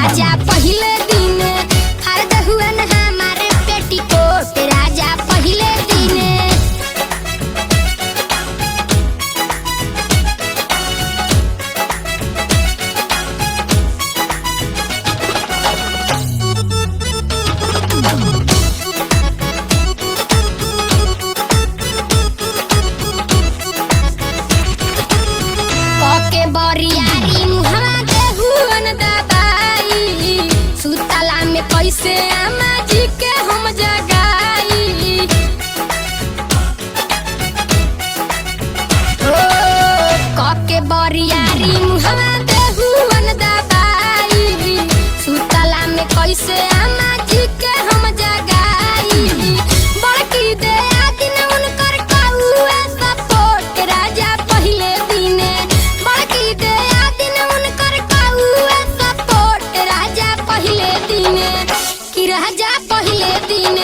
राजा पहले दिन फर्द हुए न हमारे पेटीकोट राजा पहले दिन। के बरियारी मुहवा देहुअन दबाई सुतला में कैसे अम्मा जी के हम जगाई। ओ के बरियारी मुहवा देहुअन दबाई सुतला में कैसे अम्मा जी के हम जगाई। बड़की दे दिन उनकर कौआ सपोर्ट राजा पहले दिन राजा पहले दिन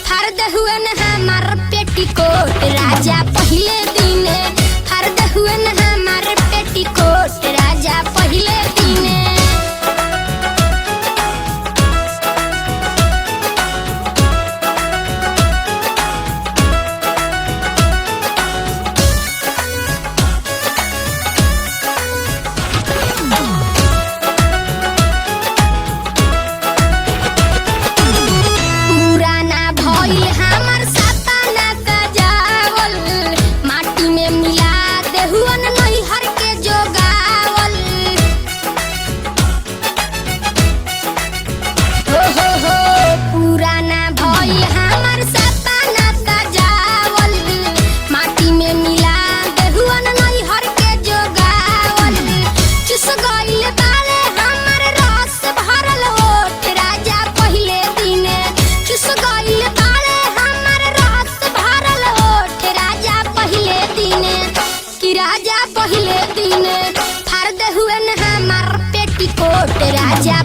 फर्द हुए न हमार पेटीकोट राजा पहले दिन फर्द हुए न हमार पेटीकोट राजा पहले दिन। हमार सपना सजावल माटी में मिला देहुअन नैहर के जोगावल। हो पुराना भइल हमार सपना सजावल माटी में मिला देहुअन नैहर के जोगावल। चुस गइल बाले हमार रस भरल ओठ राजा पहले दिन चुस गइल राजा पहले दिन फर्द हुए न हमार पेटीकोट राजा।